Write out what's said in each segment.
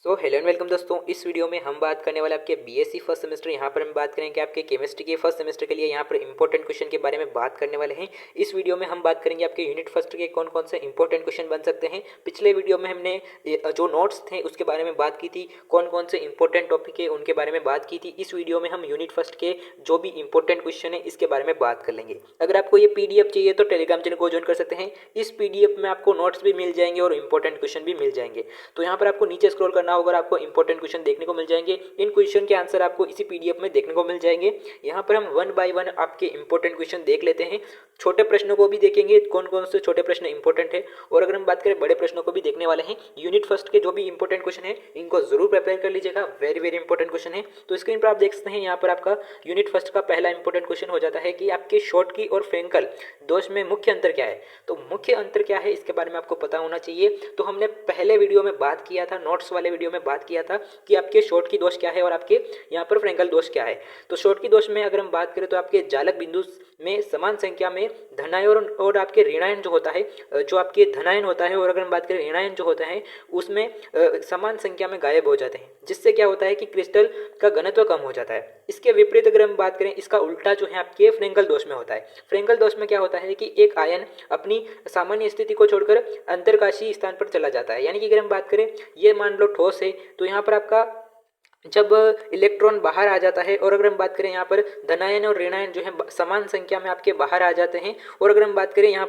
Hello and welcome दोस्तों। इस video में हम बात करने वाले आपके बीएससी फर्स्ट सेमेस्टर। यहाँ पर हम बात करेंगे आपके केमिस्ट्री के फर्स्ट सेमेस्टर के लिए यहाँ पर इंपॉर्टेंट क्वेश्चन के बारे में बात करने वाले हैं। इस वीडियो में हम बात करेंगे आपके यूनिट फर्स्ट के कौन कौन से इंपॉर्टेंट क्वेश्चन बन सकते हैं। पिछले वीडियो में हमने जो नोट्स थे उसके बारे में बात की थी, कौन कौन से इंपॉर्टेंट टॉपिक है उनके बारे में बात की थी। इस वीडियो में हम यूनिट फर्स्ट के जो भी इंपॉर्टेंट क्वेश्चन है इसके बारे में बात कर लेंगे। अगर आपको ये पीडीएफ चाहिए तो टेलीग्राम चैनल को ज्वाइन कर सकते हैं। इस पीडीएफ में आपको नोट्स भी मिल जाएंगे और इंपॉर्टेंट क्वेश्चन भी मिल जाएंगे। तो यहाँ पर आपको नीचे स्क्रॉल करना होगा और आपको इंपॉर्टेंट क्वेश्चन देखने को मिल जाएंगे। इन क्वेश्चन के आंसर आपको इसी पीडीएफ में देखने को मिल जाएंगे। यहाँ पर हम वन बाय वन आपके इंपॉर्टेंट क्वेश्चन देख लेते हैं। छोटे प्रश्नों को भी देखेंगे कौन कौन से छोटे प्रश्न इंपॉर्टेंट है, और अगर हम बात करें बड़े प्रश्नों को भी देखने वाले हैं। यूनिट फर्स्ट के जो भी इंपॉर्टेंट क्वेश्चन है इनको जरूर प्रिपेयर कर लीजिएगा, वेरी वेरी इंपॉर्टेंट क्वेश्चन है। तो स्क्रीन पर आप देख सकते हैं, यहाँ पर आपका यूनिट फर्स्ट का पहला इंपॉर्टेंट क्वेश्चन हो जाता है कि आपके शॉर्टकी और फ्रेंकल दोष में मुख्य अंतर क्या है। तो मुख्य अंतर क्या है इसके बारे में आपको पता होना चाहिए। तो हमने पहले वीडियो में बात किया था, नोट्स वाले वीडियो में बात किया था कि आपके शॉर्ट की दोष क्या है और आपके यहाँ पर फ्रेंकल दोष क्या है। तो शॉर्ट की दोष में अगर हम बात करें तो आपके जालक बिंदु में समान संख्या में धनायन और आपके ऋणायन जो होता है, जो आपके धनायन होता है, और अगर हम बात करें ऋणायन जो होता है उसमें समान संख्या में गायब हो जाते हैं, जिससे क्या होता है कि क्रिस्टल का घनत्व कम हो जाता है। इसके विपरीत अगर हम बात करें, इसका उल्टा जो है आपके फ्रेंकल दोष में होता है। फ्रेंकल दोष में क्या होता है कि एक आयन अपनी सामान्य स्थिति को छोड़कर अंतरकाशीय स्थान पर चला जाता है। यानी कि अगर हम बात करें, ये मान लो ठोस है, तो यहाँ पर आपका जब इलेक्ट्रॉन बाहर आ जाता है, और अगर हम बात करें यहाँ पर धनायन और ऋणायन जो है समान संख्या में आपके बाहर आ जाते हैं, और अगर हम बात करें यहाँ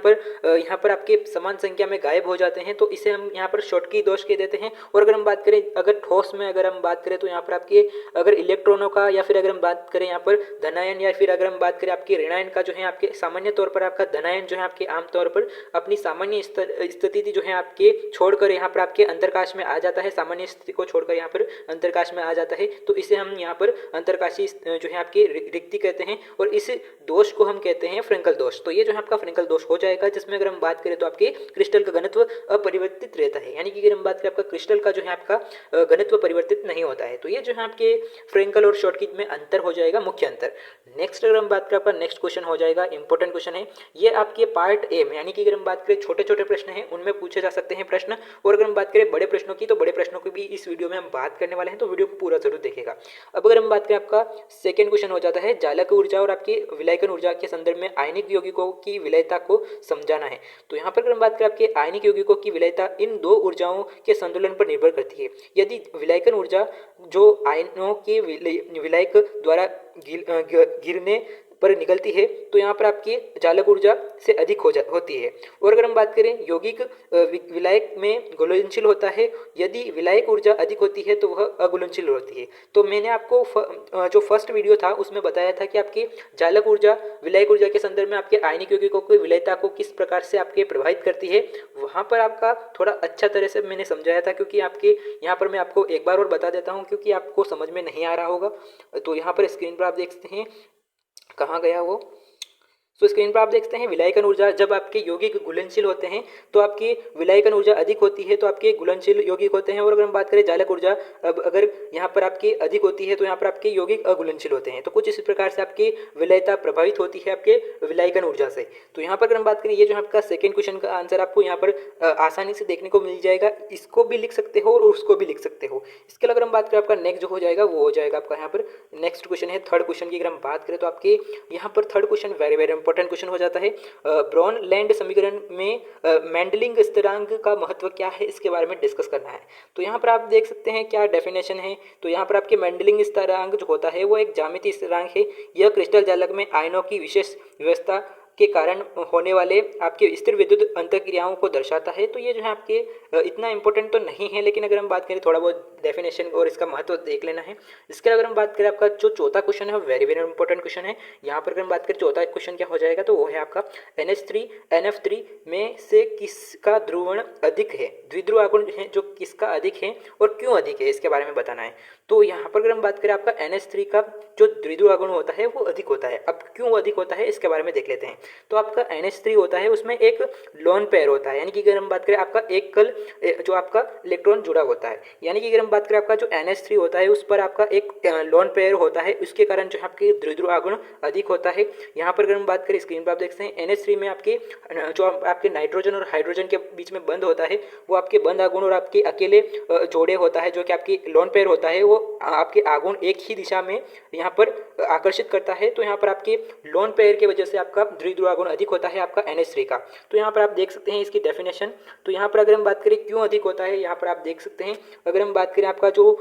पर आपके समान संख्या में गायब हो जाते हैं, तो इसे हम यहाँ पर शॉर्टकी दोष कह देते हैं। और अगर हम बात करें अगर ठोस में अगर हम बात करें तो यहाँ पर आपके अगर इलेक्ट्रॉनों का, या फिर अगर हम बात करें यहाँ पर धनायन, या फिर अगर हम बात करें आपके ऋणायन का जो है आपके सामान्य तौर पर आपका धनायन जो है आपके आमतौर पर अपनी सामान्य स्थिति जो है आपके छोड़कर यहाँ पर आपके अंतरकाश में आ जाता है, सामान्य स्थिति को छोड़कर यहाँ पर अंतरकाश में आ जाता है। तो इसे हम यहाँ पर अंतरकाशीय जो है आपकी रिक्ति कहते हैं, और इस दोष को हम कहते हैं फ्रेंकल दोष। तो ये जो है आपका फ्रेंकल दोष हो जाएगा, जिसमें अगर हम बात करें तो आपके क्रिस्टल का घनत्व अपरिवर्तित रहता है। यानी कि अगर हम बात करें आपका क्रिस्टल का जो है आपका घनत्व परिवर्तित नहीं होता है। तो ये जो है आपके फ्रेंकल और शॉर्टकी में अंतर हो जाएगा, मुख्य अंतर। नेक्स्ट अगर हम बात करें, आपका नेक्स्ट क्वेश्चन हो जाएगा इंपॉर्टेंट क्वेश्चन है ये आपके पार्ट ए में। यानी कि अगर हम बात करें छोटे छोटे प्रश्न हैं उनमें पूछे जा सकते हैं प्रश्न, और अगर हम बात करें बड़े प्रश्नों की तो बड़े प्रश्नों की भी इस वीडियो में हम बात करने वाले हैं। तो वीडियो को पूरा जरूर देखेगा। अब अगर हम बात करें, आपका सेकंड क्वेश्चन हो जाता है जालक ऊर्जा और आपकी विलायकन ऊर्जा के संदर्भ में आयनिक यौगिकों की विलयता को समझाना है। तो यहाँ पर अगर हम बात करें आपके आयनिक यौगिकों की विलयता इन दो ऊर्जाओं के संतुलन पर निर्भर करती है। यदि विलायकन ऊर्जा जो आयनों के विलायक द्वारा गिरने पर निकलती है तो यहाँ पर आपकी जालक ऊर्जा से अधिक होती है। और अगर हम बात करें यौगिक विलायक में घुलनशील होता है, यदि विलायक ऊर्जा अधिक होती है तो वह अघुलनशील होती है। तो मैंने आपको जो फर्स्ट वीडियो था उसमें बताया था कि आपकी जालक ऊर्जा विलायक ऊर्जा के संदर्भ में आपके आयनिक यौगिकों की विलयता को किस प्रकार से आपके प्रभावित करती है। वहाँ पर आपका थोड़ा अच्छा तरह से मैंने समझाया था, क्योंकि आपके यहाँ पर मैं आपको एक बार और बता देता हूँ क्योंकि आपको समझ में नहीं आ रहा होगा। तो यहाँ पर स्क्रीन पर आप देख सकते हैं, कहाँ गया वो। तो स्क्रीन पर आप देखते हैं विलायकन ऊर्जा, जब आपके यौगिक घुलनशील होते हैं तो आपकी विलायकन ऊर्जा अधिक होती है, तो आपके घुलनशील यौगिक होते हैं। और अगर हम बात करें जालक ऊर्जा, अब अगर यहाँ पर आपकी अधिक होती है तो यहाँ पर आपके यौगिक अघुलनशील होते हैं। तो कुछ इसी प्रकार से आपकी विलयता प्रभावित होती है आपके विलायकन ऊर्जा से। तो यहाँ पर अगर हम बात करें, ये जो आपका सेकंड क्वेश्चन का आंसर आपको यहाँ पर आसानी से देखने को मिल जाएगा। इसको भी लिख सकते हो और उसको भी लिख सकते हो। इसके अलावा अगर हम बात करें, आपका नेक्स्ट जो हो जाएगा वो हो जाएगा आपका यहाँ पर नेक्स्ट क्वेश्चन है थर्ड क्वेश्चन की। अगर हम बात करें तो आपके यहाँ पर third question very very important question हो जाता है। ब्राउन-लैंड समीकरण में मेंडलिंग स्थिरांक का महत्व क्या है इसके बारे में डिस्कस करना है। तो यहाँ पर आप देख सकते हैं क्या डेफिनेशन है। तो यहाँ पर आपके मेंडलिंग स्थिरांक जो होता है वो एक ज्यामितीय स्थिरांक है। यह क्रिस्टल जालक में आयनों की विशेष व्यवस्था के कारण होने वाले आपके स्थिर विद्युत अंतःक्रियाओं को दर्शाता है। तो ये जो है आपके इतना इंपॉर्टेंट तो नहीं है, लेकिन अगर हम बात करें थोड़ा बहुत डेफिनेशन और इसका महत्व देख लेना है। इसके अगर हम बात करें, आपका जो चौथा क्वेश्चन है वेरी वेरी इंपॉर्टेंट क्वेश्चन है। यहाँ पर अगर हम बात करें चौथा क्वेश्चन क्या हो जाएगा, तो वो है आपका NH3 NF3 में से किसका ध्रुवण अधिक है, द्विध्रुव आघूर्ण है जो किसका अधिक है और क्यों अधिक है इसके बारे में बताना है। तो यहाँ पर अगर हम बात करें, आपका NH3 का जो द्विध्रुव आघूर्ण होता है वो अधिक होता है। अब क्यों अधिक होता है इसके बारे में देख लेते हैं। तो आपका NH3 होता है उसमें एक लोन पेयर होता है, यानी कि अगर हम बात करें आपका एकल जो आपका इलेक्ट्रॉन जुड़ा होता है, यानी कि अगर हम बात करें आपका जो NH3 होता है उस पर आपका एक लोन पेयर होता है, उसके कारण जो आपके द्विध्रुव आघूर्ण अधिक होता है। यहाँ पर अगर हम बात करें स्क्रीन पर आप देख सकते हैं NH3 में आपके जो आपके नाइट्रोजन और हाइड्रोजन के बीच में बंद होता है वो आपके बंद आघूर्ण और आपके अकेले जोड़े होता है जो कि आपकी लोन पेयर होता है वो आपके आघूर्ण एक ही दिशा में यहाँ पर आकर्षित करता है। तो यहाँ पर आपके लोन पेयर की वजह से आपका द्विध्रुव आघूर्ण अधिक होता है आपका NH3 का। तो यहाँ पर आप देख सकते हैं इसकी डेफिनेशन। तो यहाँ पर अगर हम बात करें क्यों अधिक होता है, यहाँ पर आप देख सकते हैं अगर हम बात करें आपका जो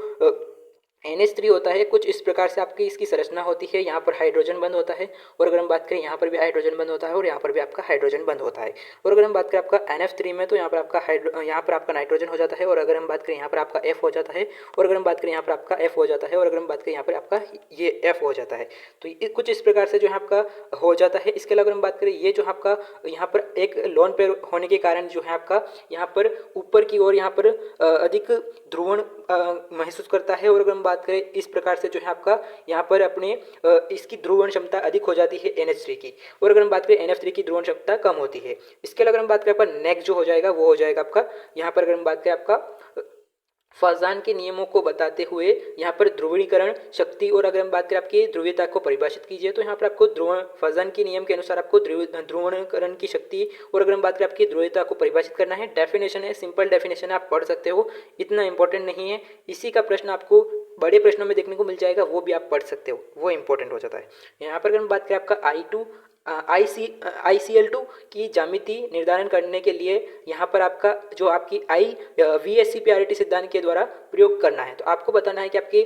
NH3 होता है कुछ इस प्रकार से आपकी इसकी संरचना होती है, यहाँ पर हाइड्रोजन बंद होता है और अगर हम बात करें यहाँ पर भी हाइड्रोजन बंद होता है और यहाँ पर भी आपका हाइड्रोजन बंद होता है। और अगर हम बात करें आपका NF3 में तो यहाँ पर आपका नाइट्रोजन हो जाता है और अगर हम बात करें यहाँ पर आपका F हो जाता है और अगर हम बात करें यहाँ पर आपका F हो जाता है और अगर हम बात करें यहाँ पर आपका ये F हो जाता है। तो ये कुछ इस प्रकार से जो है आपका हो जाता है। इसके अलावा अगर हम बात करें ये जो आपका यहाँ पर एक लोन पेयर होने के कारण जो है आपका यहाँ पर ऊपर की ओर यहाँ पर अधिक ध्रुवण महसूस करता है और अगर हम बात करें इस प्रकार से जो है आपका यहाँ पर अपने इसकी ध्रुवण क्षमता अधिक हो जाती है NH3 की और अगर हम बात करें NF3 की ध्रुवण क्षमता कम होती है। इसके अलावा अगर हम बात करें आपका नेक्स्ट जो हो जाएगा वो हो जाएगा आपका यहाँ पर अगर हम बात करें आपका फाजान के नियमों को बताते हुए यहाँ पर ध्रुवीकरण शक्ति और अगर हम बात करें आपकी ध्रुवीयता को परिभाषित कीजिए तो यहाँ पर आपको फाजान के नियम के अनुसार आपको ध्रुवीकरण की शक्ति और अगर हम बात करें आपकी ध्रुवीयता को परिभाषित करना है। डेफिनेशन है, सिंपल डेफिनेशन आप पढ़ सकते हो, इतना इंपॉर्टेंट नहीं है। इसी का प्रश्न आपको बड़े प्रश्नों में देखने को मिल जाएगा, वो भी आप पढ़ सकते हो, वो इंपॉर्टेंट हो जाता है। यहाँ पर अगर हम बात करें आपका ICl2 की ज्यामिति निर्धारण करने के लिए यहाँ पर आपका जो आपकी VSEPRT सिद्धांत के द्वारा प्रयोग करना है। तो आपको बताना है कि आपकी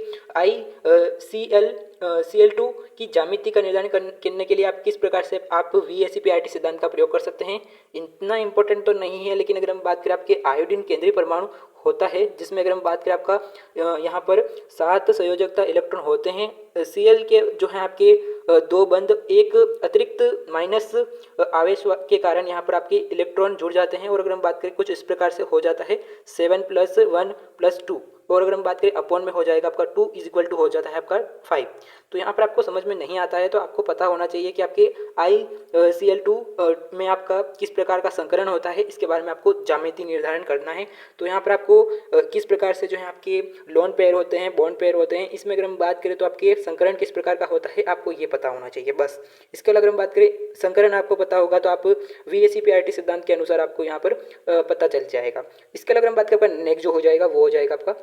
Cl2 की ज्यामिति का निर्धारण करने के लिए आप किस प्रकार से आप VSEPRT सिद्धांत का प्रयोग कर सकते हैं। इतना इंपॉर्टेंट तो नहीं है, लेकिन अगर हम बात करें आपके आयोडीन केंद्रीय परमाणु होता है जिसमें अगर हम बात करें आपका यहाँ पर 7 संयोजकता इलेक्ट्रॉन होते हैं। Cl के जो है आपके 2 बंद एक अतिरिक्त माइनस आवेश के कारण यहाँ पर आपके इलेक्ट्रॉन जुड़ जाते हैं और अगर हम बात करें कुछ इस प्रकार से हो जाता है 7 + 1 + 2 और अगर हम बात करें अपॉन में हो जाएगा आपका 2 = हो जाता है आपका 5। तो यहाँ पर आपको समझ में नहीं आता है तो आपको पता होना चाहिए कि आपके ICl2 में आपका किस प्रकार का संकरण होता है, इसके बारे में आपको ज्यामिति निर्धारण करना है। तो यहाँ पर आपको किस प्रकार से जो है आपके लोन पेयर होते हैं, बॉन्ड पेयर होते हैं, इसमें अगर हम बात करें तो आपके संकरण किस प्रकार का होता है आपको ये पता होना चाहिए बस। इसके अलावा अगर हम बात करें संकरण आपको पता होगा तो आप VSEPRT सिद्धांत के अनुसार आपको यहाँ पर पता चल जाएगा। इसके अलावा अगर हम बात करें नेक्स्ट जो हो जाएगा वो हो जाएगा आपका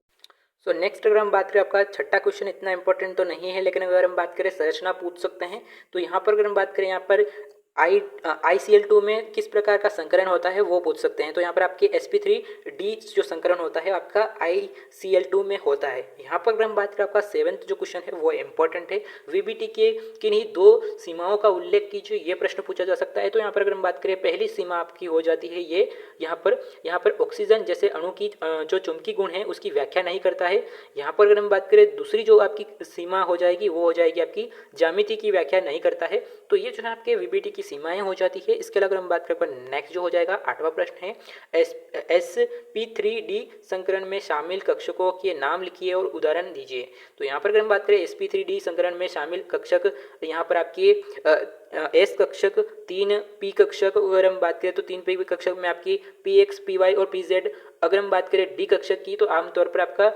नेक्स्ट अगर हम बात करें आपका छठा क्वेश्चन इतना इंपॉर्टेंट तो नहीं है, लेकिन अगर हम बात करें संरचना पूछ सकते हैं। तो यहाँ पर अगर हम बात करें यहाँ पर ICl2 में किस प्रकार का संकरण होता है वो पूछ सकते हैं। तो यहाँ पर आपके sp3d जो संकरण होता है आपका ICl2 में होता है। यहाँ पर अगर हम बात करें आपका 7th जो क्वेश्चन है वो इंपॉर्टेंट है। VBT के किन्हीं 2 सीमाओं का उल्लेख कीजिए, ये प्रश्न पूछा जा सकता है। तो यहाँ पर अगर हम बात करें पहली सीमा आपकी हो जाती है ये यहाँ पर ऑक्सीजन जैसे अणु की जो चुंबकीय गुण है उसकी व्याख्या नहीं करता है। यहाँ पर अगर हम बात करें दूसरी जो आपकी सीमा हो जाएगी वो हो जाएगी आपकी ज्यामिति की व्याख्या नहीं करता है। तो ये जो है आपके VBT की सीमाएं हो जाती है। इसके अलावा अगर हम बात करें नेक्स्ट जो हो जाएगा 8वां प्रश्न है sp3d संकरण में शामिल कक्षकों के नाम लिखिए और उदाहरण दीजिए। तो यहाँ पर अगर हम बात करें sp3d संकरण में शामिल कक्षक यहाँ पर आपकी S कक्षक, 3p कक्षक, अगर हम बात करें तो 3p कक्षक में आपकी px, py और pz। अगर हम बात करें d कक्षक की तो आमतौर पर आपका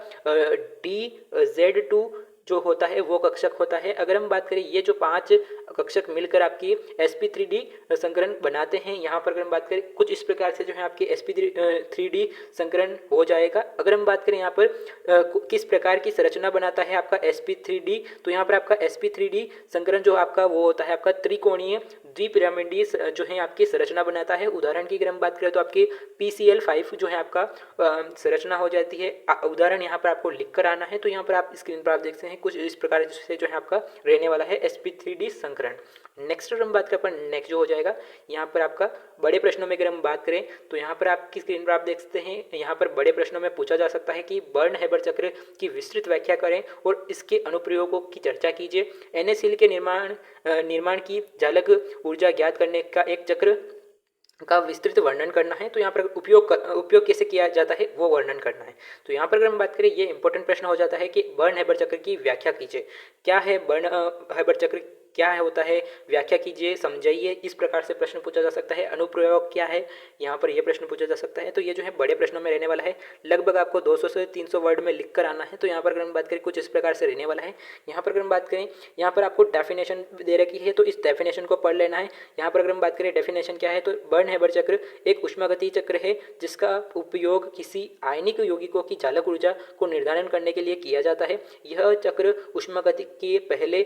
dz2 जो होता है वो कक्षक होता है। अगर हम बात करें ये जो 5 कक्षक मिलकर आपकी sp3d संकरण बनाते हैं, यहाँ पर अगर हम बात करें कुछ इस प्रकार से जो है आपकी sp3d संकरण हो जाएगा। अगर हम बात करें यहाँ पर किस प्रकार की संरचना बनाता है आपका sp3d, तो यहाँ पर आपका sp3d संकरण जो आपका वो होता है आपका त्रिकोणीय द्विपिरामिडीय जो है आपकी संरचना बनाता है। उदाहरण की अगर हम बात करें तो आपकी PCl5 जो है आपका संरचना हो जाती है। उदाहरण यहाँ पर आपको लिख कर आना है। तो यहाँ पर आप स्क्रीन पर आप देख सकते हैं कुछ इस प्रकार से जो है आपका रहने वाला है sp3d संकरण। नेक्स्ट अगर हम बात करें पर नेक्स्ट जो हो जाएगा यहाँ पर आपका बड़े प्रश्नों में अगर हम बात करें तो यहाँ पर आपकी स्क्रीन पर आप देख सकते हैं यहाँ पर बड़े प्रश्नों में पूछा जा सकता है कि बर्नहेबर चक्र की विस्तृत व्याख्या करें और इसके अनुप्रयोगों की चर्चा कीजिए। NaCl के निर्माण की चालक ऊर्जा ज्ञात करने का एक चक्र का विस्तृत वर्णन करना है। तो यहाँ पर उपयोग कैसे किया जाता है वो वर्णन करना है। तो यहाँ पर अगर हम बात करें ये इंपॉर्टेंट प्रश्न हो जाता है कि बर्नहेबर चक्र की व्याख्या कीजिए। क्या है बर्नहेबर चक्र क्या होता है, व्याख्या कीजिए, समझाइए, इस प्रकार से प्रश्न पूछा जा सकता है। अनुप्रयोग क्या है, यहाँ पर यह प्रश्न पूछा जा सकता है। तो ये जो है बड़े प्रश्नों में रहने वाला है, लगभग आपको 200 से 300 वर्ड में लिख कर आना है। तो यहाँ पर अगर हम बात करें कुछ इस प्रकार से रहने वाला है। यहाँ पर अगर हम बात करें, यहाँ पर आपको डेफिनेशन दे रखी है, तो इस डेफिनेशन को पढ़ लेना है। यहाँ पर अगर हम बात करें डेफिनेशन क्या है, तो बर्नहेबर चक्र एक ऊष्मागतिकीय चक्र है जिसका उपयोग किसी आयनिक यौगिकों की चालक ऊर्जा को निर्धारण करने के लिए किया जाता है। यह चक्र ऊष्मागतिकीय पहले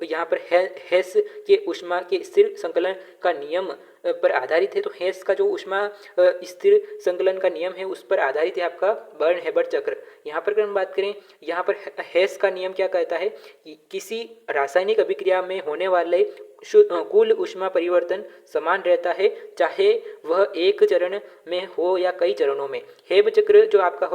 यहाँ पर हेस के ऊष्मा के स्थिर संकलन का नियम पर आधारित है। तो हेस का जो ऊष्मा स्थिर संकलन का नियम है उस पर आधारित है आपका बर्नहेबर चक्र। यहाँ पर अगर हम बात करें, यहाँ पर हेस का नियम क्या कहता है कि किसी रासायनिक अभिक्रिया में होने वाले कुल ऊष्मा परिवर्तन समान रहता है, चाहे वह एक चरण में हो या कई चरणों में। हेबर चक्र जो आपका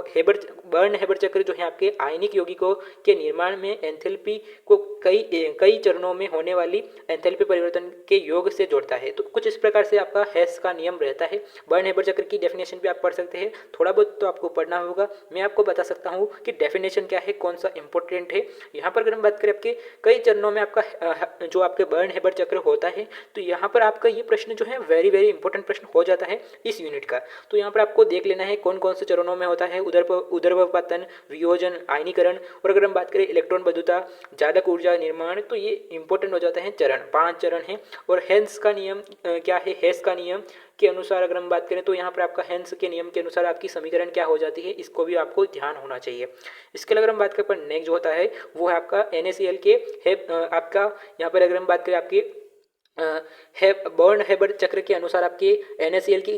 बर्नहेबर चक्र जो है आपके आयनिक यौगिकों के निर्माण में एंथैल्पी को कई चरणों में होने वाली एंथैल्पी परिवर्तन के योग से जोड़ता है। तो कुछ इस प्रकार से आपका हेस का नियम रहता है। बर्नहेबर चक्र की डेफिनेशन भी आप पढ़ सकते हैं, थोड़ा बहुत तो आपको पढ़ना होगा। मैं आपको बता सकता हूँ कि डेफिनेशन क्या है, कौन सा इंपॉर्टेंट है। यहाँ पर अगर हम बात करें आपके कई चरणों में आपका जो आपके बर्नहेबर चक्र होता है, तो यहाँ पर आपका ये प्रश्न जो है वेरी वेरी इंपॉर्टेंट प्रश्न हो जाता है इस यूनिट का। तो यहाँ पर आपको देख लेना है कौन कौन से चरणों में होता है, उदर्वपतन, वियोजन, आयनीकरण, और अगर हम बात करें इलेक्ट्रॉन बद्धता, जालक ऊर्जा निर्माण, तो ये इंपॉर्टेंट हो जाता है चरण। 5 चरण हैं। और हेंस का नियम क्या है, हेस का नियम के अनुसार अगर हम बात करें तो यहाँ पर आपका हेंस के नियम के अनुसार आपकी समीकरण क्या हो जाती है, इसको भी आपको ध्यान होना चाहिए। इसके अलावा अगर हम बात करें नेक्स्ट जो होता है वो है आपका NaCl के है आपका, यहाँ पर अगर हम बात करें आपकी बर्नहेबर चक्र के अनुसार आपके NaCl की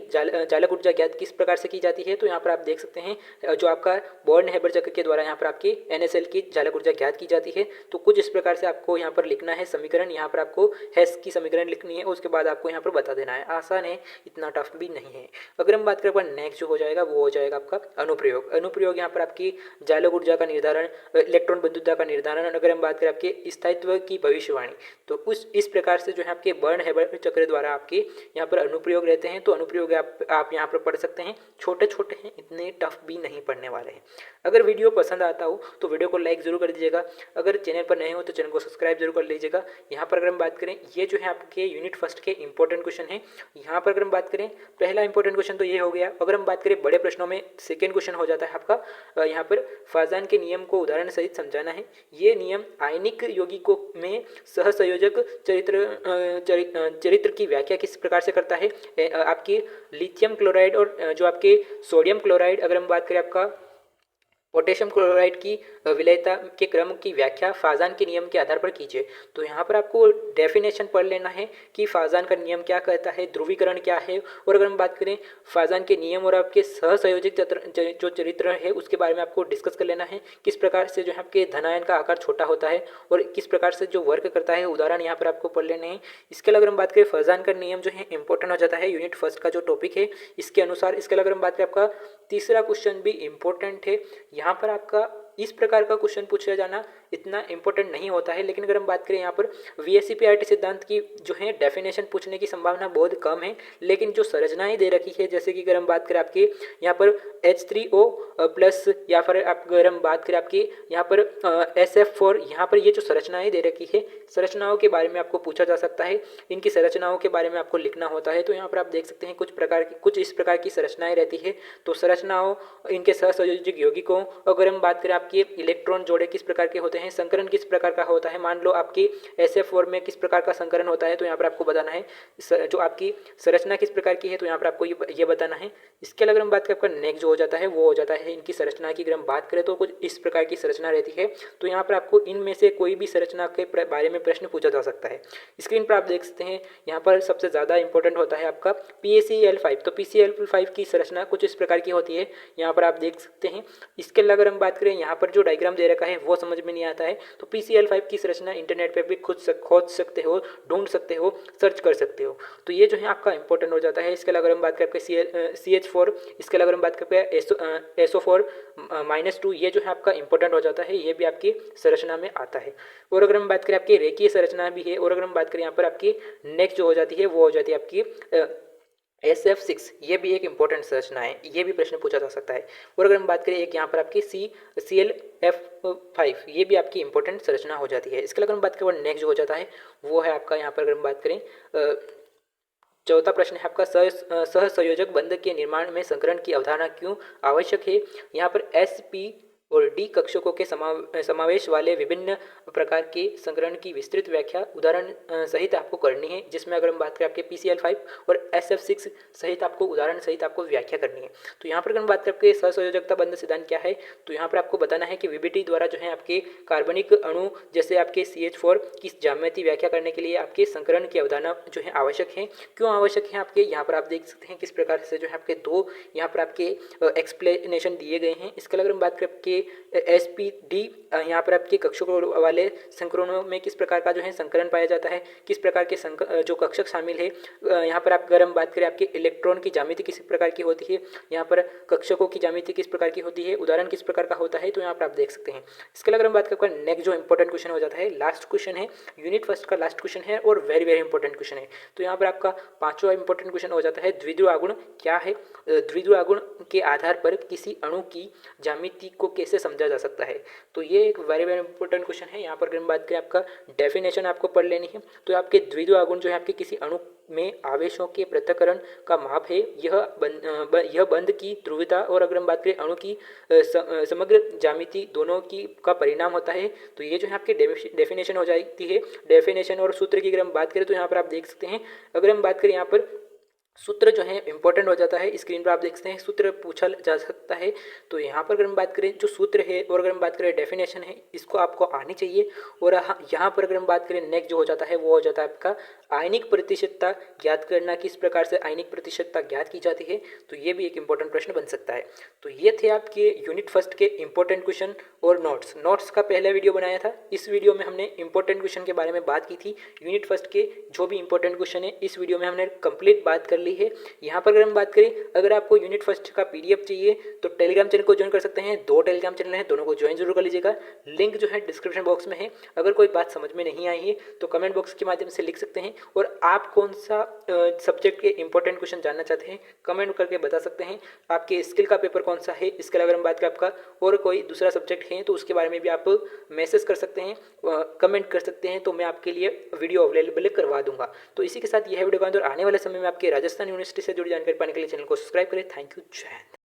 चालक ऊर्जा ज्ञात किस प्रकार से की जाती है। तो यहाँ पर आप देख सकते हैं जो आपका बर्नहेबर चक्र के द्वारा यहाँ पर आपकी NaCl की चालक ऊर्जा ज्ञात की जाती है। तो कुछ इस प्रकार से आपको यहाँ पर लिखना है समीकरण। यहाँ पर आपको हेस की समीकरण लिखनी है, उसके बाद आपको यहाँ पर बता देना है। आसान है, इतना टफ भी नहीं है। अगर हम बात करें नेक्स्ट जो हो जाएगा वो हो जाएगा आपका अनुप्रयोग। अनुप्रयोग यहाँ पर आपकी चालक ऊर्जा का निर्धारण, इलेक्ट्रॉन बद्धता का निर्धारण, अगर हम बात करें आपके स्थायित्व की भविष्यवाणी, तो इस प्रकार से जो है आपके बर्नहेबर चक्र द्वारा आपके यहाँ पर अनुप्रयोग रहते हैं। तो अनुप्रयोग आप यहाँ पर पढ़ सकते हैं, छोटे छोटे हैं, इतने टफ भी नहीं पढ़ने वाले हैं। अगर वीडियो पसंद आता हो तो वीडियो को लाइक जरूर कर दीजिएगा। अगर चैनल पर नए हो तो चैनल को सब्सक्राइब जरूर कर लीजिएगा। यहाँ पर अगर हम बात करें, ये जो है आपके यूनिट फर्स्ट के इंपॉर्टेंट क्वेश्चन है। यहाँ पर अगर हम बात करें, पहला इंपॉर्टेंट क्वेश्चन तो ये हो गया। अगर हम बात करें बड़े प्रश्नों में सेकेंड क्वेश्चन हो जाता है आपका, यहाँ पर फाजान के नियम को उदाहरण सहित समझाना है। ये नियम आयनिक यौगिकों में सहसंयोजक चरित्र की व्याख्या किस प्रकार से करता है। आपकी लिथियम क्लोराइड और जो आपके सोडियम क्लोराइड, अगर हम बात करें आपका पोटेशियम क्लोराइड की विलयता के क्रम की व्याख्या फाजान के नियम के आधार पर कीजिए। तो यहाँ पर आपको डेफिनेशन पढ़ लेना है कि फाजान का नियम क्या कहता है, ध्रुवीकरण क्या है, और अगर हम बात करें फाजान के नियम और आपके सहसंयोजित जो चरित्र है उसके बारे में आपको डिस्कस कर लेना है। किस प्रकार से जो है आपके धनायन का आकार छोटा होता है और किस प्रकार से जो वर्क करता है, उदाहरण यहाँ पर आपको पढ़ लेने हैं। इसके अलावा अगर हम बात करें फाजान का नियम जो है इंपॉर्टेंट हो जाता है यूनिट फर्स्ट का जो टॉपिक है इसके अनुसार। इसके अलावा अगर हम बात करें आपका तीसरा क्वेश्चन भी इंपॉर्टेंट है। यहाँ पर आपका इस प्रकार का क्वेश्चन पूछा जाना इतना इंपॉर्टेंट नहीं होता है, लेकिन अगर हम बात करें यहाँ पर VSEPRT सिद्धांत की जो है डेफिनेशन पूछने की संभावना बहुत कम है। लेकिन जो संरचनाएं दे रखी है, जैसे कि अगर हम बात करें आपके यहाँ पर H3O प्लस, या फिर अगर हम बात करें आपकी यहाँ पर SF4, यहाँ पर ये जो संरचनाएं दे रखी है, संरचनाओं के बारे में आपको पूछा जा सकता है। इनकी संरचनाओं के बारे में आपको लिखना होता है। तो यहाँ पर आप देख सकते हैं कुछ इस प्रकार की संरचनाएं रहती है। तो संरचनाओं, इनके सहसंयोजक यौगिकों, अगर हम बात करें आपके इलेक्ट्रॉन जोड़े किस प्रकार के होते हैं, संकरण किस प्रकार का होता है, मान लो आपकी SF4 में किस प्रकार का संकरण होता है, तो यहाँ पर आपको बताना है। जो आपकी संरचना किस प्रकार की है, तो यहाँ पर आपको ये बताना है। इसके अलावा हम बात करें आपका नेक्स्ट जो हो जाता है वो हो जाता है इनकी संरचना की। अगर हम बात करें तो कुछ इस प्रकार की संरचना रहती है। तो यहाँ पर आपको इनमें से कोई भी संरचना के बारे में प्रश्न पूछा जा सकता है। स्क्रीन पर आप देख सकते हैं, यहाँ पर सबसे ज़्यादा इंपॉर्टेंट होता है आपका PaCl5। तो PaCl5 की संरचना कुछ इस प्रकार की होती है, यहाँ पर आप देख सकते हैं। इसके अलावा अगर हम बात करें, यहाँ पर जो डायग्राम दे रखा है वो समझ में नहीं आता है, तो PaCl5 की संरचना इंटरनेट पर भी खोज सकते हो, ढूंढ सकते हो, सर्च कर सकते हो। तो ये जो है आपका इंपॉर्टेंट हो जाता है। इसके अलावा अगर हम बात करें आपके CH4, इसके अलावा अगर हम बात करें SO4-2, ये जो है आपका इंपॉर्टेंट हो जाता है, ये भी आपकी संरचना में आता है। और अगर हम बात करें आपकी रेखीय संरचना भी है। और अगर हम बात करें यहाँ पर आपकी नेक्स्ट जो हो जाती है वो हो जाती है आपकी SF6 ये भी एक इंपॉर्टेंट संरचना है, ये भी प्रश्न पूछा जा सकता है। और अगर हम बात करें एक यहाँ पर आपकी ClF5 ये भी आपकी इंपॉर्टेंट संरचना हो जाती है। इसके अलावा हम बात करें नेक्स्ट जो हो जाता है वो है आपका यहाँ पर अगर हम बात करें चौथा प्रश्न है आपका सहसंयोजक बंध के निर्माण में संकरण की अवधारणा क्यों आवश्यक है। यहाँ पर SP और D कक्षकों के समावेश वाले विभिन्न प्रकार के संकरण की विस्तृत व्याख्या उदाहरण सहित आपको करनी है, जिसमें अगर हम बात करें आपके PCl5 और SF6 सहित आपको उदाहरण सहित आपको व्याख्या करनी है। तो यहाँ पर अगर हम बात करें आपके सहसंयोजकता बंध सिद्धांत क्या है, तो यहाँ पर आपको बताना है कि VBT द्वारा जो है आपके कार्बनिक अणु जैसे आपके CH4 की ज्यामिति व्याख्या करने के लिए आपके संकरण की अवधारणा जो है आवश्यक है। क्यों आवश्यक है आपके, यहाँ पर आप देख सकते हैं किस प्रकार से जो है आपके दो यहाँ पर आपके एक्सप्लेनेशन दिए गए हैं। इसके अलावा अगर हम बात करें आपके SPD यहाँ पर आपके कक्षकों वाले संकरणों में किस प्रकार का जो है संकरण पाया जाता है, किस प्रकार के जो कक्षक शामिल है। यहाँ पर आप अगर हम बात करें आपके इलेक्ट्रॉन की ज्यामिति किस प्रकार की होती है, यहाँ पर कक्षकों की ज्यामिति किस प्रकार की होती है, उदाहरण किस प्रकार का होता है, तो यहाँ पर आप देख सकते हैं। इसके अलावा अगर हम बात करें नेक्स्ट जो इंपॉर्टेंट क्वेश्चन हो जाता है, लास्ट क्वेश्चन है, यूनिट फर्स्ट का लास्ट क्वेश्चन है और वेरी वेरी इंपॉर्टेंट क्वेश्चन है। तो यहाँ पर आपका पांचवा इंपॉर्टेंट क्वेश्चन हो जाता है द्विध्रुव आघूर्ण क्या है। द्विध्रुव आघूर्ण के आधार पर किसी अणु की ज्यामिति को कैसे समझा जा सकता है, तो ये एक वेरी वेरी इंपॉर्टेंट क्वेश्चन है। यहाँ पर अगर हम बात करें आपका डेफिनेशन आपको पढ़ लेनी है, तो आपके द्विध्रुव आघूर्ण जो है आपके किसी अणु में आवेशों के पृथक्करण का माप है। यह बंध की ध्रुवीयता और अगर हम बात करें अणु की समग्र ज्यामिति दोनों की का परिणाम होता है। तो ये जो है आपके डेफिनेशन हो जाती है। डेफिनेशन और सूत्र की अगर हम बात करें तो यहाँ पर आप देख सकते हैं, अगर हम बात करें यहाँ पर सूत्र जो है इंपॉर्टेंट हो जाता है। स्क्रीन पर आप देख सकते हैं सूत्र पूछा जा सकता है। तो यहाँ पर अगर हम बात करें जो सूत्र है और अगर हम बात करें डेफिनेशन है, इसको आपको आनी चाहिए। और यहाँ पर अगर हम बात करें नेक्स्ट जो हो जाता है वो हो जाता है आपका आयनिक प्रतिशतता ज्ञात करना, किस प्रकार से आयनिक प्रतिशतता ज्ञात की जाती है। तो ये भी एक इंपॉर्टेंट प्रश्न बन सकता है। तो ये थे आपके यूनिट फर्स्ट के इंपॉर्टेंट क्वेश्चन और नोट्स का पहला वीडियो बनाया था। इस वीडियो में हमने इंपॉर्टेंट क्वेश्चन के बारे में बात की थी। यूनिट फर्स्ट के जो भी इंपॉर्टेंट क्वेश्चन है इस वीडियो में हमने कंप्लीट बात कर ली है। यहाँ पर अगर हम बात करें, अगर आपको यूनिट फर्स्ट का PDF चाहिए तो टेलीग्राम चैनल को ज्वाइन कर सकते हैं। 2 टेलीग्राम चैनल हैं, दोनों को ज्वाइन जरूर कर लीजिएगा। लिंक जो है डिस्क्रिप्शन बॉक्स में है। अगर कोई बात समझ में नहीं आई है तो कमेंट बॉक्स के माध्यम से लिख सकते हैं। और आप कौन सा सब्जेक्ट के इंपॉर्टेंट क्वेश्चन जानना चाहते हैं कमेंट करके बता सकते हैं। आपके स्किल का पेपर कौन सा है, इसके अलावा अगर हम बात करें आपका और कोई दूसरा सब्जेक्ट है तो उसके बारे में भी आप मैसेज कर सकते हैं, कमेंट कर सकते हैं, तो मैं आपके लिए वीडियो अवेलेबल करवा दूंगा। तो इसी के साथ यह वीडियो का आने वाले समय में आपके राजस्थान यूनिवर्सिटी से जुड़ी जानकारी पाने के लिए चैनल को सब्सक्राइब करें। थैंक यू, जय हिंद।